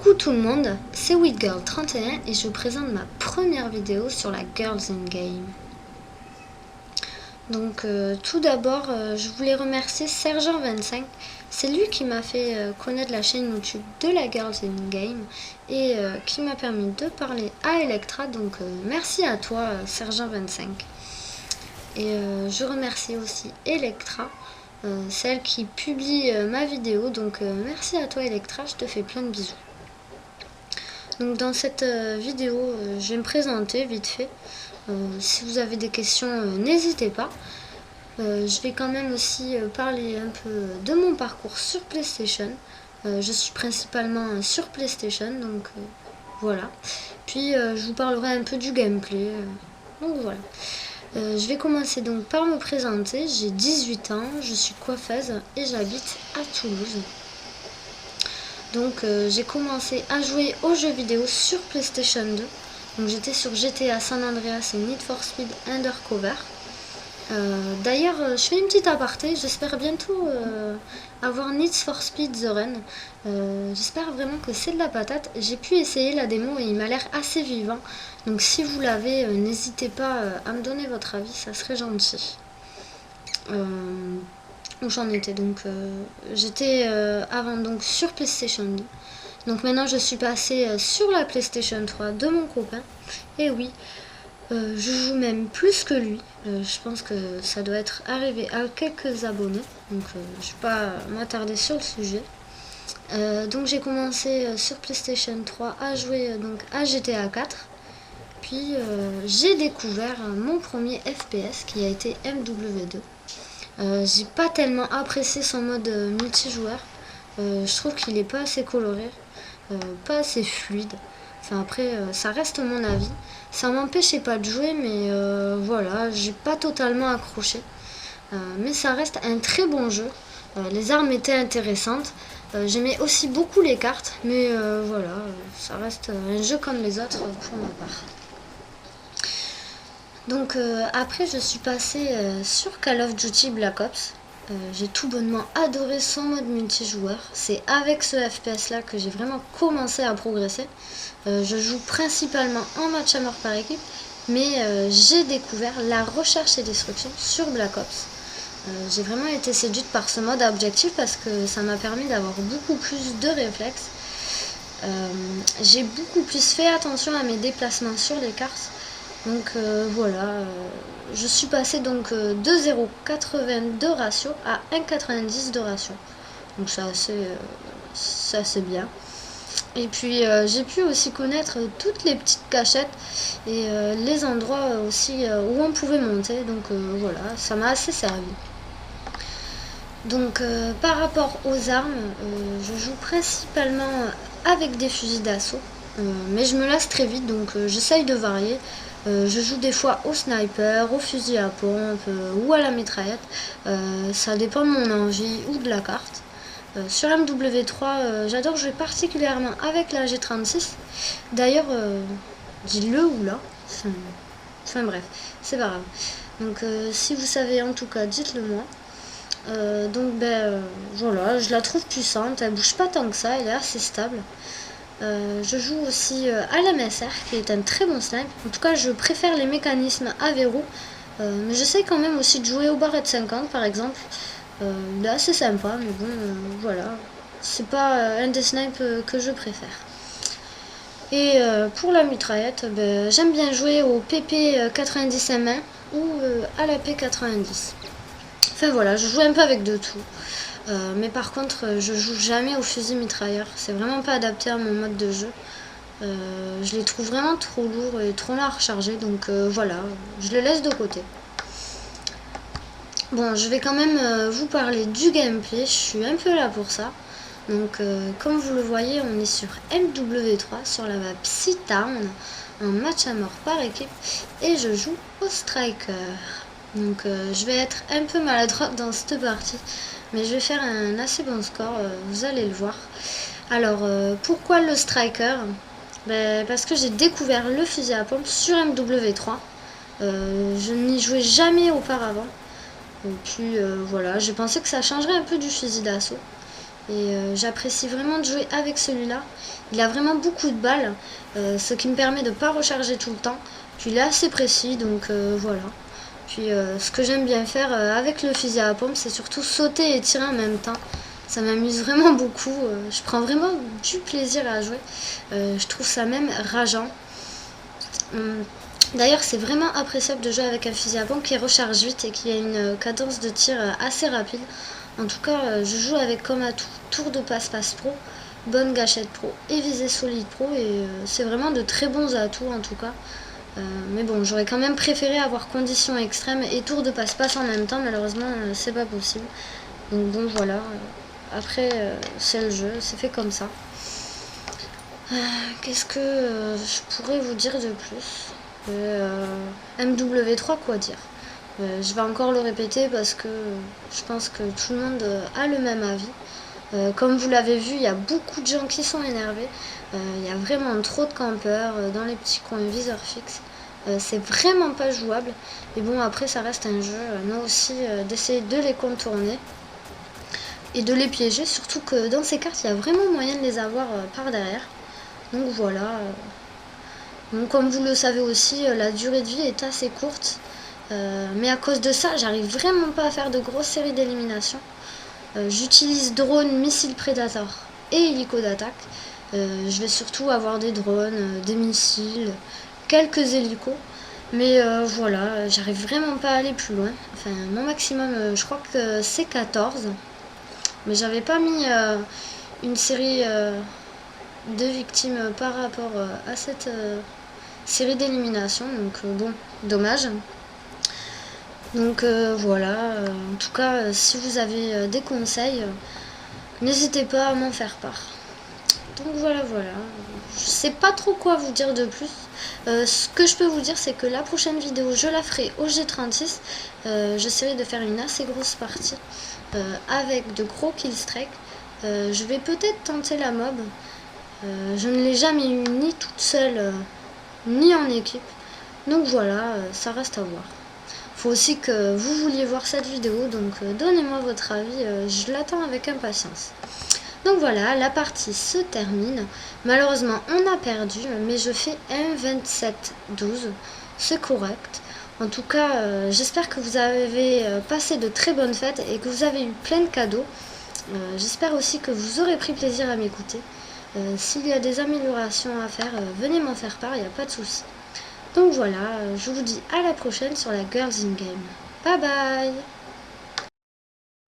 Coucou tout le monde, c'est WheatGirl31 et je vous présente ma première vidéo sur la Girls in Game. Donc tout d'abord, je voulais remercier Sergent25. C'est lui qui m'a fait connaître la chaîne YouTube de la Girls in Game et qui m'a permis de parler à Electra. Donc merci à toi Sergent25. Et je remercie aussi Electra, celle qui publie ma vidéo. Donc merci à toi Electra, je te fais plein de bisous. Donc dans cette vidéo, je vais me présenter vite fait. Si vous avez des questions, n'hésitez pas. Je vais quand même aussi parler un peu de mon parcours sur PlayStation. Je suis principalement sur PlayStation, donc voilà. Puis je vous parlerai un peu du gameplay. Donc voilà. Je vais commencer donc par me présenter. J'ai 18 ans, je suis coiffeuse et j'habite à Toulouse. Donc j'ai commencé à jouer aux jeux vidéo sur PlayStation 2. Donc j'étais sur GTA San Andreas et Need for Speed Undercover. D'ailleurs, je fais une petite aparté. J'espère bientôt avoir Need for Speed The Run. J'espère vraiment que c'est de la patate. J'ai pu essayer la démo et il m'a l'air assez vivant. Donc si vous l'avez, n'hésitez pas à me donner votre avis, ça serait gentil. Où j'en étais donc j'étais avant donc sur PlayStation 2. Donc maintenant je suis passée sur la PlayStation 3 de mon copain. Et oui, je joue même plus que lui. Je pense que ça doit être arrivé à quelques abonnés. Donc je vais pas m'attarder sur le sujet. Donc j'ai commencé sur PlayStation 3 à jouer donc à GTA 4. Puis j'ai découvert mon premier FPS qui a été MW2. J'ai pas tellement apprécié son mode multijoueur. Je trouve qu'il est pas assez coloré, pas assez fluide. Enfin après, ça reste mon avis. Ça m'empêchait pas de jouer, mais voilà, j'ai pas totalement accroché. Mais ça reste un très bon jeu. Les armes étaient intéressantes. J'aimais aussi beaucoup les cartes, mais voilà, ça reste un jeu comme les autres pour ma part. Donc après je suis passée sur Call of Duty Black Ops. J'ai tout bonnement adoré son mode multijoueur. C'est avec ce FPS là que j'ai vraiment commencé à progresser. Je joue principalement en match à mort par équipe, mais j'ai découvert la recherche et destruction sur Black Ops. J'ai vraiment été séduite par ce mode à objectif parce que ça m'a permis d'avoir beaucoup plus de réflexes. J'ai beaucoup plus fait attention à mes déplacements sur les cartes. Donc voilà, je suis passée donc de 0,80 de ratio à 1,90 de ratio. Donc c'est assez bien. Et puis j'ai pu aussi connaître toutes les petites cachettes et les endroits aussi où on pouvait monter. Donc voilà, ça m'a assez servi. Donc par rapport aux armes, je joue principalement avec des fusils d'assaut. Mais je me lasse très vite, donc j'essaye de varier. Je joue des fois au sniper, au fusil à pompe ou à la mitraillette. Ça dépend de mon envie ou de la carte. Sur MW3, j'adore jouer particulièrement avec la G36. D'ailleurs, dis-le ou là. Enfin bref, c'est pas grave. Donc si vous savez en tout cas, dites-le moi. Donc voilà, je la trouve puissante, elle bouge pas tant que ça, elle est assez stable. Je joue aussi à la MSR qui est un très bon snipe. En tout cas je préfère les mécanismes à verrou, mais j'essaie quand même aussi de jouer au barrette 50 par exemple. Il est assez sympa, mais bon voilà, c'est pas un des snipes que je préfère. Et pour la mitraillette, j'aime bien jouer au PP 90 M1 ou à la P90. Enfin voilà, je joue un peu avec de tout. Mais par contre, je joue jamais au fusil mitrailleur. C'est vraiment pas adapté à mon mode de jeu. Je les trouve vraiment trop lourds et trop longs à recharger. Donc voilà, je les laisse de côté. Bon, je vais quand même vous parler du gameplay. Je suis un peu là pour ça. Donc comme vous le voyez, on est sur MW3, sur la map Sea Town, en match à mort par équipe. Et je joue au striker. Donc je vais être un peu maladroite dans cette partie, mais je vais faire un assez bon score, vous allez le voir. Alors pourquoi le striker? Parce que j'ai découvert le fusil à pompe sur MW3. Je n'y jouais jamais auparavant. Et puis voilà, j'ai pensé que ça changerait un peu du fusil d'assaut. Et j'apprécie vraiment de jouer avec celui-là. Il a vraiment beaucoup de balles, ce qui me permet de ne pas recharger tout le temps. Puis il est assez précis, donc voilà. Puis ce que j'aime bien faire avec le fusil à pompe, c'est surtout sauter et tirer en même temps. Ça m'amuse vraiment beaucoup. Je prends vraiment du plaisir à jouer. Je trouve ça même rageant. D'ailleurs, c'est vraiment appréciable de jouer avec un fusil à pompe qui recharge vite et qui a une cadence de tir assez rapide. En tout cas, je joue avec comme atout tour de passe-passe pro, bonne gâchette pro et visée solide pro. Et c'est vraiment de très bons atouts en tout cas. Mais bon, j'aurais quand même préféré avoir conditions extrêmes et tour de passe-passe en même temps. Malheureusement, c'est pas possible. Donc bon, voilà. Après, c'est le jeu, c'est fait comme ça. Qu'est-ce que je pourrais vous dire de plus? MW3, quoi dire? Je vais encore le répéter parce que je pense que tout le monde a le même avis. Comme vous l'avez vu, il y a beaucoup de gens qui sont énervés. Il y a vraiment trop de campeurs dans les petits coins viseurs fixes. C'est vraiment pas jouable. Et bon, après, ça reste un jeu, nous aussi, d'essayer de les contourner et de les piéger. Surtout que dans ces cartes, il y a vraiment moyen de les avoir par derrière. Donc voilà. Donc, comme vous le savez aussi, la durée de vie est assez courte. Mais à cause de ça, j'arrive vraiment pas à faire de grosses séries d'élimination. J'utilise drone, missiles prédateurs et hélico d'attaque. Je vais surtout avoir des drones, des missiles, quelques hélicos. Mais voilà, j'arrive vraiment pas à aller plus loin. Enfin, mon maximum, je crois que c'est 14. Mais j'avais pas mis une série de victimes par rapport à cette série d'élimination. Donc bon, dommage. Donc voilà, en tout cas, si vous avez des conseils, n'hésitez pas à m'en faire part. Donc voilà, je sais pas trop quoi vous dire de plus. Ce que je peux vous dire, c'est que la prochaine vidéo, je la ferai au G36. J'essaierai de faire une assez grosse partie avec de gros killstreaks. Je vais peut-être tenter la mob. Je ne l'ai jamais eu ni toute seule, ni en équipe. Donc voilà, ça reste à voir. Faut aussi que vous vouliez voir cette vidéo, donc donnez-moi votre avis, je l'attends avec impatience. Donc voilà, la partie se termine. Malheureusement, on a perdu, mais je fais un 27-12, c'est correct. En tout cas, j'espère que vous avez passé de très bonnes fêtes et que vous avez eu plein de cadeaux. J'espère aussi que vous aurez pris plaisir à m'écouter. S'il y a des améliorations à faire, venez m'en faire part, il n'y a pas de souci. Donc voilà, je vous dis à la prochaine sur la Girls in Game. Bye bye!